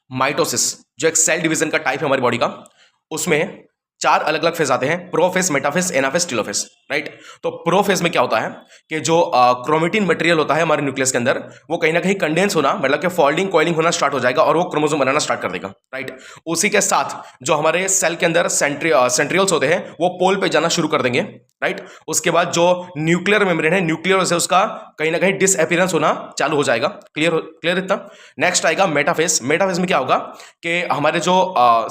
Mitosis जो एक cell division का टाइप है हमारी बॉडी का, उसमें 4 अलग अलग फेज आते हैं, prophase, metaphase, anaphase, telophase, right. तो प्रोफेज में क्या होता है कि जो क्रोमेटिन मटेरियल होता है हमारे न्यूक्लियस के अंदर, वो कहीं ना कहीं कंडेंस होना, मतलब कि फोल्डिंग कॉइलिंग होना स्टार्ट हो जाएगा और वो क्रोमोसोम बनाना स्टार्ट कर देगा, राइट। उसी के साथ जो हमारे सेल के अंदर सेंट्रियल्स होते हैं वो पोल पे जाना शुरू कर देंगे, राइट। उसके बाद जो न्यूक्लियर मेम्ब्रेन है, न्यूक्लियर से उसका कहीं ना कहीं डिसअपीयरेंस होना चालू हो जाएगा। क्लियर इतना। नेक्स्ट आएगा मेटाफेज। मेटाफेज में क्या होगा कि हमारे जो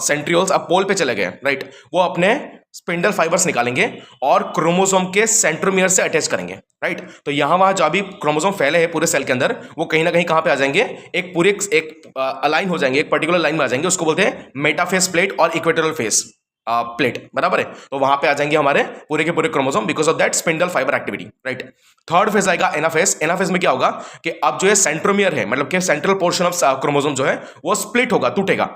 सेंट्रियोल्स अब पोल पे चले गए, राइट, वो अपने स्पिंडल फाइबर्स निकालेंगे और क्रोमोसोम के सेंट्रोमियर से अटैच करेंगे, राइट। तो यहां वहां जो भी क्रोमोसोम फैले हैं पूरे सेल के अंदर, वो कहीं ना कहीं कहां पे आ जाएंगे, एक पूरे एक अलाइन हो जाएंगे, एक पर्टिकुलर लाइन में आ जाएंगे। उसको बोलते हैं मेटाफेज प्लेट और इक्वेटोरियल फेज प्लेट, बराबर है। तो वहां पे आ जाएंगे हमारे पूरे के पूरे chromosome because of that spindle fibre activity, right. Third phase आएगा एनाफेज। एनाफेज में क्या होगा कि अब जो है सेंट्रोमियर है, मतलब कि सेंट्रल पोर्शन ऑफ क्रोमोसोम जो है वो स्प्लिट होगा, टूटेगा,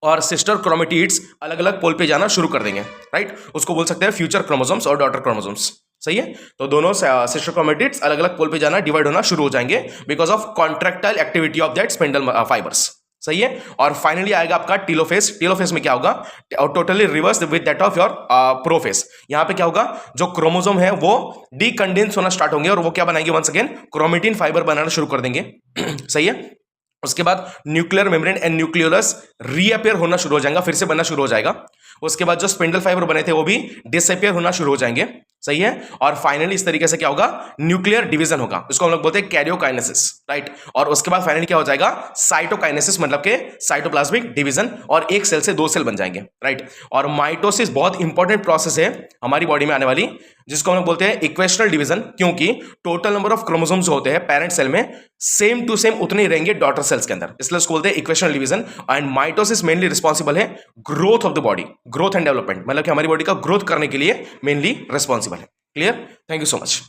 और सिस्टर क्रोमेटिड्स अलग अलग पोल पे जाना शुरू कर देंगे, राइट। उसको बोल सकते हैं फ्यूचर क्रोमोसोम्स और डॉटर क्रोमोसोम्स, सही है। तो दोनों सिस्टर क्रोमेटिड्स अलग अलग पोल पे जाना, डिवाइड होना शुरू हो जाएंगे because of contractile activity of that spindle fibres, सही है। और फाइनली आएगा आपका टीलोफेज। टीलोफेज में क्या होगा, totally reverse with that of your prophase. यहां पे क्या होगा, जो क्रोमोसोम है वो डीकंडेंस होना स्टार्ट होंगे और वो क्या बनाएंगे, वंस अगेन क्रोमेटिन फाइबर बनाना शुरू कर देंगे, सही है। उसके बाद nuclear membrane and nucleolus reappear होना शुरू हो जाएगा, फिर से बनना शुरू हो जाएगा। उसके बाद जो स्पिंडल फाइबर बने थे वो भी डिसअपियर होना शुरू हो जाएंगे, सही है। और फाइनली इस तरीके से क्या होगा, न्यूक्लियर डिवीजन होगा, इसको हम लोग बोलते हैं कैरियोकाइनेसिस, राइट। और उसके बाद फाइनली क्या हो जाएगा, साइटोकाइनेसिस, मतलब के साइटोप्लाज्मिक डिवीजन, और एक सेल से 2 सेल बन जाएंगे, राइट। और माइटोसिस बहुत इंपॉर्टेंट प्रोसेस है हमारी बॉडी में आने वाली, जिसको हम लोग बोलते हैं इक्वेशनल डिवीजन, क्योंकि टोटल नंबर ऑफ क्रोमोसोम्स जो होते हैं पेरेंट सेल में सेम टू सेम उतने ही रहेंगे डॉटर सेल्स के अंदर, इसलिए उसको बोलते हैं equational division. And mitosis mainly responsible है growth of the body, growth and development, मतलब कि हमारी बॉडी का ग्रोथ करने के लिए मेनली रिस्पॉन्सिबल है। Clear, thank you so much.